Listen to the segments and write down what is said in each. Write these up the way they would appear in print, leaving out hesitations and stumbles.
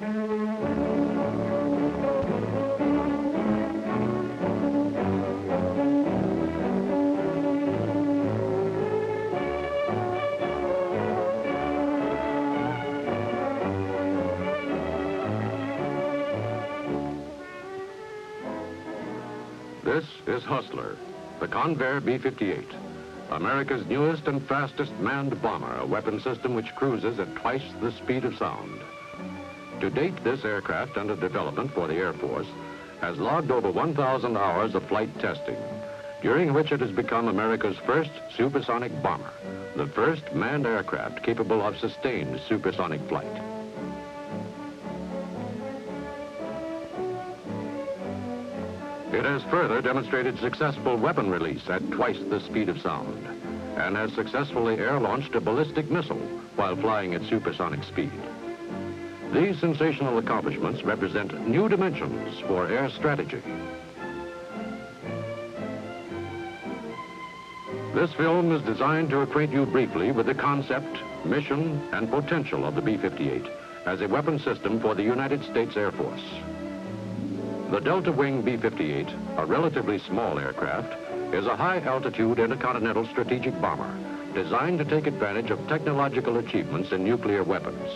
This is Hustler, the Convair B-58, America's newest and fastest manned bomber, a weapon system which cruises at twice the speed of sound. To date, this aircraft under development for the Air Force has logged over 1,000 hours of flight testing, during which it has become America's first supersonic bomber, the first manned aircraft capable of sustained supersonic flight. It has further demonstrated successful weapon release at twice the speed of sound and has successfully air-launched a ballistic missile while flying at supersonic speed. These sensational accomplishments represent new dimensions for air strategy. This film is designed to acquaint you briefly with the concept, mission, and potential of the B-58 as a weapon system for the United States Air Force. The Delta Wing B-58, a relatively small aircraft, is a high-altitude intercontinental strategic bomber designed to take advantage of technological achievements in nuclear weapons.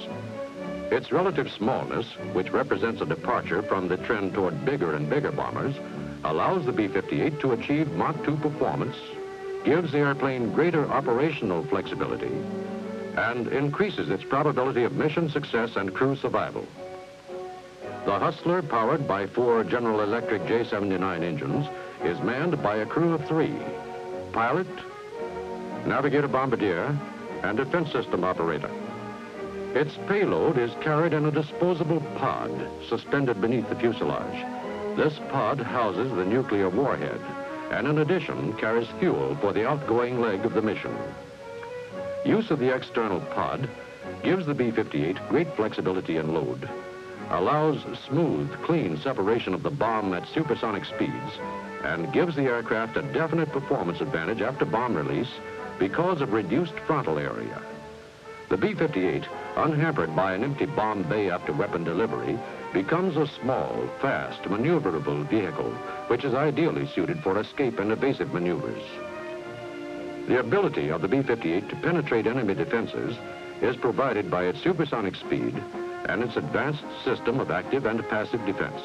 Its relative smallness, which represents a departure from the trend toward bigger and bigger bombers, allows the B-58 to achieve Mach 2 performance, gives the airplane greater operational flexibility, and increases its probability of mission success and crew survival. The Hustler, powered by 4 General Electric J-79 engines, is manned by a crew of 3: pilot, navigator bombardier, and defense system operator. Its payload is carried in a disposable pod suspended beneath the fuselage. This pod houses the nuclear warhead and in addition carries fuel for the outgoing leg of the mission. Use of the external pod gives the B-58 great flexibility in load, allows smooth, clean separation of the bomb at supersonic speeds, and gives the aircraft a definite performance advantage after bomb release because of reduced frontal area. The B-58, unhampered by an empty bomb bay after weapon delivery, becomes a small, fast, maneuverable vehicle, which is ideally suited for escape and evasive maneuvers. The ability of the B-58 to penetrate enemy defenses is provided by its supersonic speed and its advanced system of active and passive defense.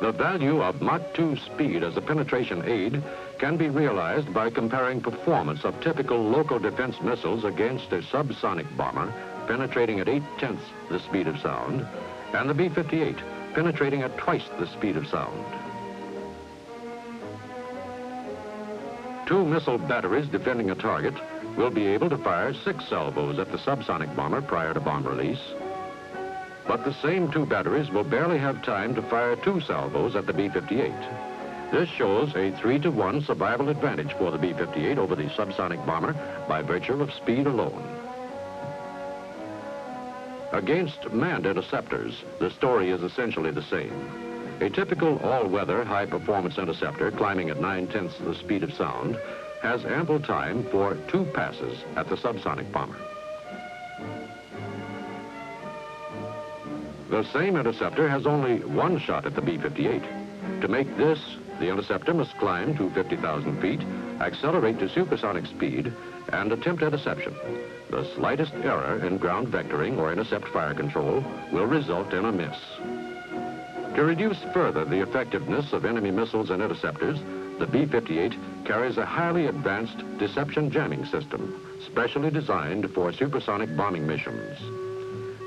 The value of Mach 2 speed as a penetration aid can be realized by comparing performance of typical local defense missiles against a subsonic bomber penetrating at 8/10 the speed of sound and the B-58 penetrating at twice the speed of sound. 2 missile batteries defending a target will be able to fire 6 salvos at the subsonic bomber prior to bomb release. But the same 2 batteries will barely have time to fire 2 salvos at the B-58. This shows a 3-to-1 survival advantage for the B-58 over the subsonic bomber by virtue of speed alone. Against manned interceptors, the story is essentially the same. A typical all-weather high-performance interceptor climbing at 9/10 the speed of sound has ample time for 2 passes at the subsonic bomber. The same interceptor has only 1 shot at the B-58. To make this, the interceptor must climb to 50,000 feet, accelerate to supersonic speed, and attempt interception. The slightest error in ground vectoring or intercept fire control will result in a miss. To reduce further the effectiveness of enemy missiles and interceptors, the B-58 carries a highly advanced deception jamming system, specially designed for supersonic bombing missions.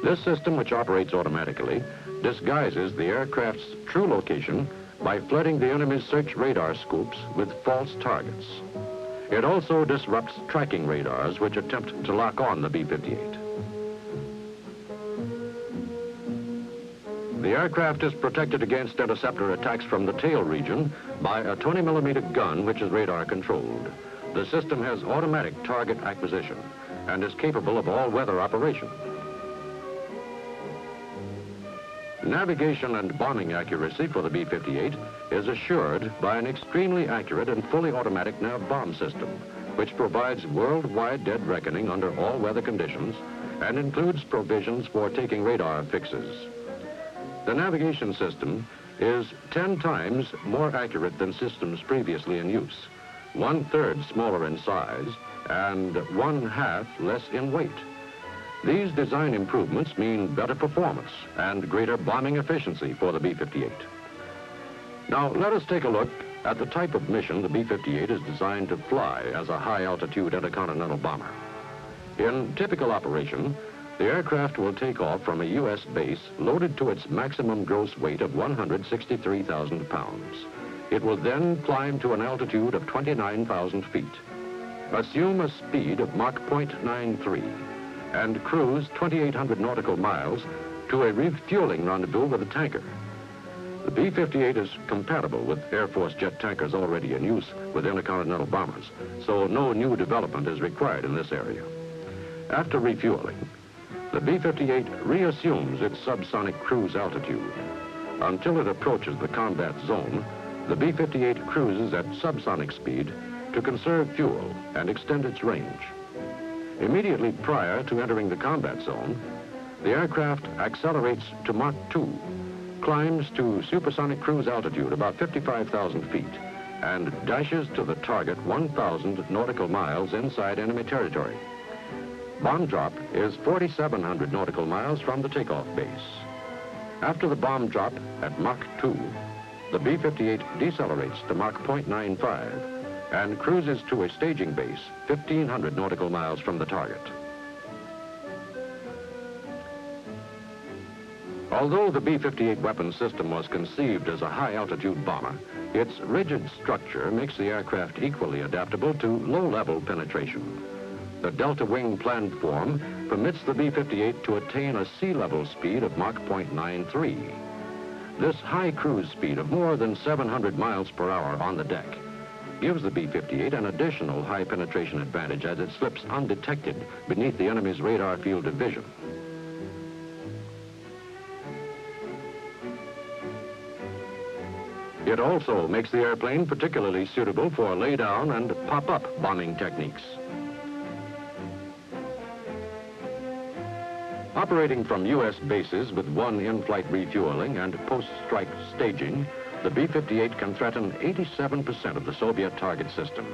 This system, which operates automatically, disguises the aircraft's true location by flooding the enemy's search radar scoops with false targets. It also disrupts tracking radars which attempt to lock on the B-58. The aircraft is protected against interceptor attacks from the tail region by a 20-millimeter gun which is radar controlled. The system has automatic target acquisition and is capable of all-weather operation. Navigation and bombing accuracy for the B-58 is assured by an extremely accurate and fully automatic nav bomb system, which provides worldwide dead reckoning under all weather conditions and includes provisions for taking radar fixes. The navigation system is 10 times more accurate than systems previously in use, 1/3 smaller in size, and 1/2 less in weight. These design improvements mean better performance and greater bombing efficiency for the B-58. Now, let us take a look at the type of mission the B-58 is designed to fly as a high-altitude intercontinental bomber. In typical operation, the aircraft will take off from a U.S. base loaded to its maximum gross weight of 163,000 pounds. It will then climb to an altitude of 29,000 feet, assume a speed of Mach 0.93, and cruise 2,800 nautical miles to a refueling rendezvous with a tanker. The B-58 is compatible with Air Force jet tankers already in use with intercontinental bombers, so no new development is required in this area. After refueling, the B-58 reassumes its subsonic cruise altitude. Until it approaches the combat zone, the B-58 cruises at subsonic speed to conserve fuel and extend its range. Immediately prior to entering the combat zone, the aircraft accelerates to Mach 2, climbs to supersonic cruise altitude about 55,000 feet, and dashes to the target 1,000 nautical miles inside enemy territory. Bomb drop is 4,700 nautical miles from the takeoff base. After the bomb drop at Mach 2, the B-58 decelerates to Mach 0.95 and cruises to a staging base 1,500 nautical miles from the target. Although the B-58 weapon system was conceived as a high-altitude bomber, its rigid structure makes the aircraft equally adaptable to low-level penetration. The delta wing platform permits the B-58 to attain a sea level speed of Mach 0.93. This high cruise speed of more than 700 miles per hour on the deck gives the B-58 an additional high penetration advantage as it slips undetected beneath the enemy's radar field of vision. It also makes the airplane particularly suitable for lay-down and pop-up bombing techniques. Operating from U.S. bases with one in-flight refueling and post-strike staging, the B-58 can threaten 87% of the Soviet target system.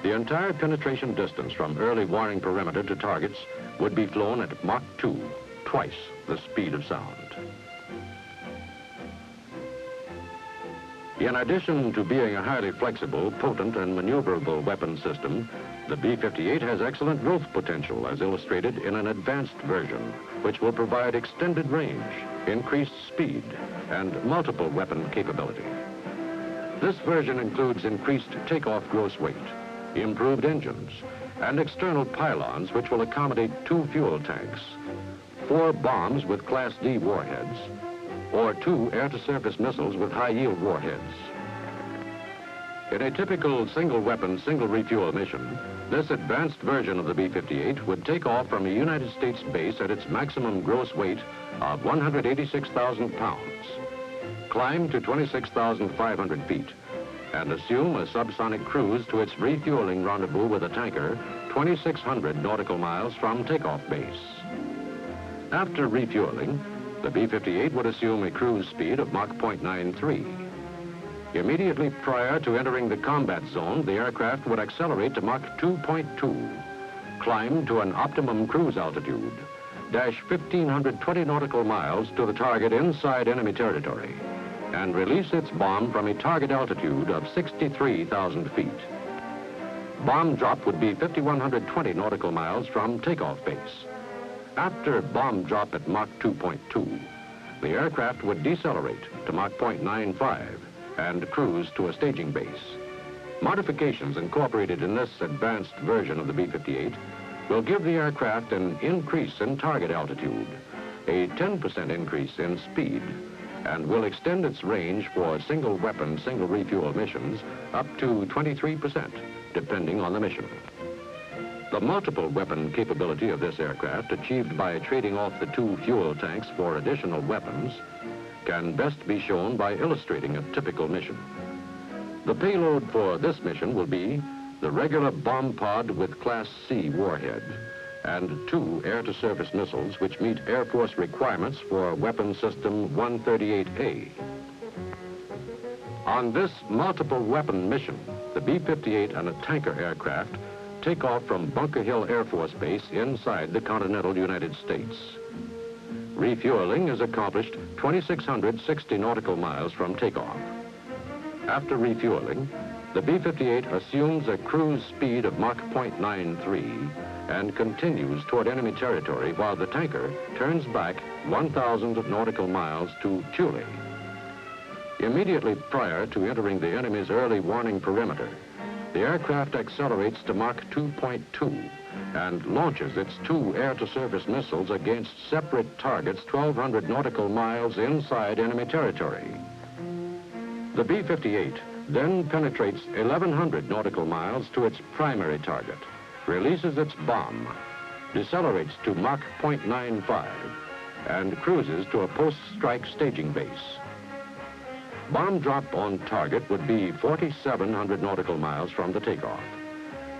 The entire penetration distance from early warning perimeter to targets would be flown at Mach 2, twice the speed of sound. In addition to being a highly flexible, potent, and maneuverable weapon system, the B-58 has excellent growth potential, as illustrated in an advanced version, which will provide extended range, increased speed, and multiple weapon capability. This version includes increased takeoff gross weight, improved engines, and external pylons which will accommodate 2 fuel tanks, 4 bombs with Class D warheads, or 2 air-to-surface missiles with high-yield warheads. In a typical single-weapon, single-refuel mission, this advanced version of the B-58 would take off from a United States base at its maximum gross weight of 186,000 pounds, climb to 26,500 feet, and assume a subsonic cruise to its refueling rendezvous with a tanker 2,600 nautical miles from takeoff base. After refueling, the B-58 would assume a cruise speed of Mach 0.93. Immediately prior to entering the combat zone, the aircraft would accelerate to Mach 2.2, climb to an optimum cruise altitude, dash 1,520 nautical miles to the target inside enemy territory, and release its bomb from a target altitude of 63,000 feet. Bomb drop would be 5,120 nautical miles from takeoff base. After bomb drop at Mach 2.2, the aircraft would decelerate to Mach 0.95 and cruise to a staging base. Modifications incorporated in this advanced version of the B-58 will give the aircraft an increase in target altitude, a 10% increase in speed, and will extend its range for single-weapon, single-refuel missions up to 23%, depending on the mission. The multiple weapon capability of this aircraft, achieved by trading off the 2 fuel tanks for additional weapons, can best be shown by illustrating a typical mission. The payload for this mission will be the regular bomb pod with Class C warhead, and 2 air-to-surface missiles which meet Air Force requirements for Weapon System 138A. On this multiple weapon mission, the B-58 and a tanker aircraft take off from Bunker Hill Air Force Base inside the continental United States. Refueling is accomplished 2,660 nautical miles from takeoff. After refueling, the B-58 assumes a cruise speed of Mach 0.93 and continues toward enemy territory while the tanker turns back 1,000 nautical miles to Chile. Immediately prior to entering the enemy's early warning perimeter, the aircraft accelerates to Mach 2.2 and launches its 2 air-to-surface missiles against separate targets 1,200 nautical miles inside enemy territory. The B-58 then penetrates 1,100 nautical miles to its primary target, releases its bomb, decelerates to Mach 0.95, and cruises to a post-strike staging base. Bomb drop on target would be 4,700 nautical miles from the takeoff.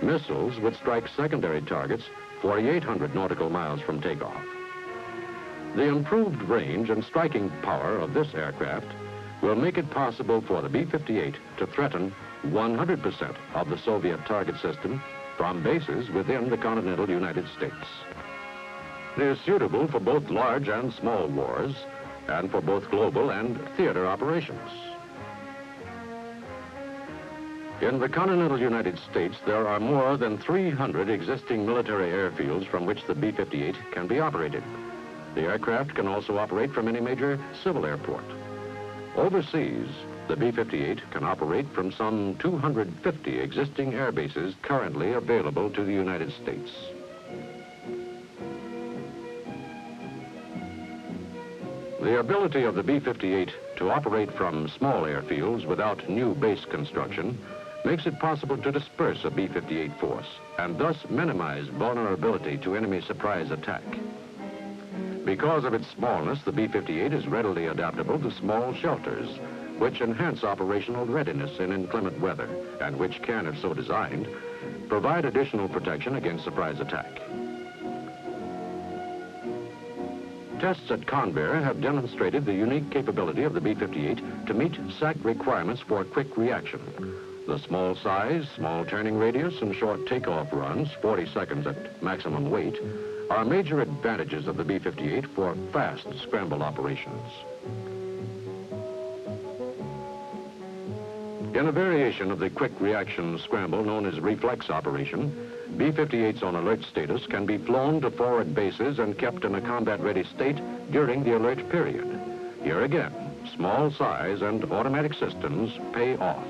Missiles would strike secondary targets 4,800 nautical miles from takeoff. The improved range and striking power of this aircraft will make it possible for the B-58 to threaten 100% of the Soviet target system from bases within the continental United States. It is suitable for both large and small wars, and for both global and theater operations. In the continental United States, there are more than 300 existing military airfields from which the B-58 can be operated. The aircraft can also operate from any major civil airport. Overseas, the B-58 can operate from some 250 existing air bases currently available to the United States. The ability of the B-58 to operate from small airfields without new base construction makes it possible to disperse a B-58 force and thus minimize vulnerability to enemy surprise attack. Because of its smallness, the B-58 is readily adaptable to small shelters, which enhance operational readiness in inclement weather and which can, if so designed, provide additional protection against surprise attack. Tests at Convair have demonstrated the unique capability of the B-58 to meet SAC requirements for quick reaction. The small size, small turning radius, and short takeoff runs, 40 seconds at maximum weight, are major advantages of the B-58 for fast scramble operations. In a variation of the quick reaction scramble known as reflex operation, B-58's on alert status can be flown to forward bases and kept in a combat-ready state during the alert period. Here again, small size and automatic systems pay off.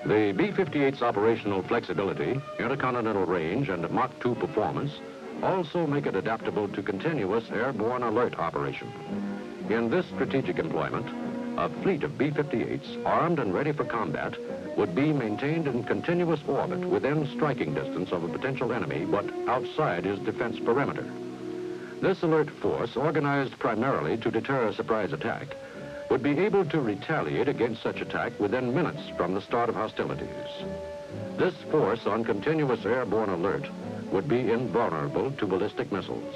The B-58's operational flexibility, intercontinental range, and Mach 2 performance also make it adaptable to continuous airborne alert operation. In this strategic employment, a fleet of B-58s armed and ready for combat would be maintained in continuous orbit within striking distance of a potential enemy, but outside his defense perimeter. This alert force, organized primarily to deter a surprise attack, would be able to retaliate against such attack within minutes from the start of hostilities. This force on continuous airborne alert would be invulnerable to ballistic missiles.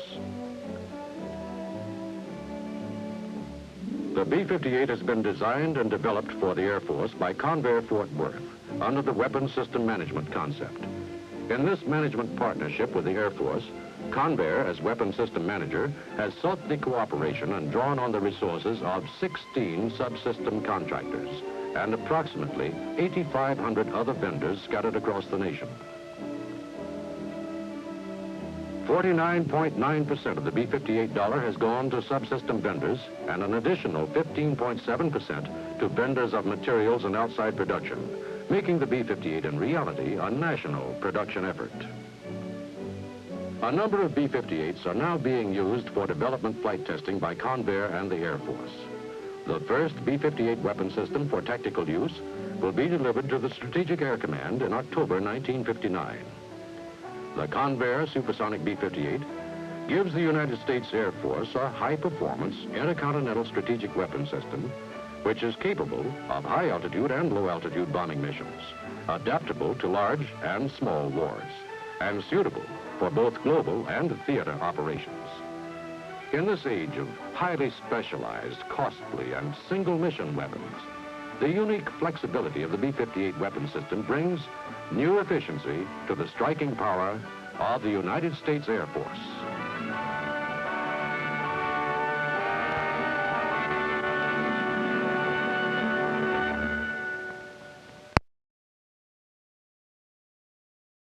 The B-58 has been designed and developed for the Air Force by Convair Fort Worth under the Weapons System Management concept. In this management partnership with the Air Force, Convair, as Weapons System Manager, has sought the cooperation and drawn on the resources of 16 subsystem contractors and approximately 8,500 other vendors scattered across the nation. 49.9% of the B-58 dollar has gone to subsystem vendors and an additional 15.7% to vendors of materials and outside production, making the B-58 in reality a national production effort. A number of B-58s are now being used for development flight testing by Convair and the Air Force. The first B-58 weapon system for tactical use will be delivered to the Strategic Air Command in October 1959. The Convair supersonic B-58 gives the United States Air Force a high-performance intercontinental strategic weapon system which is capable of high-altitude and low-altitude bombing missions, adaptable to large and small wars, and suitable for both global and theater operations. In this age of highly specialized, costly, and single-mission weapons, the unique flexibility of the B-58 weapon system brings new efficiency to the striking power of the United States Air Force.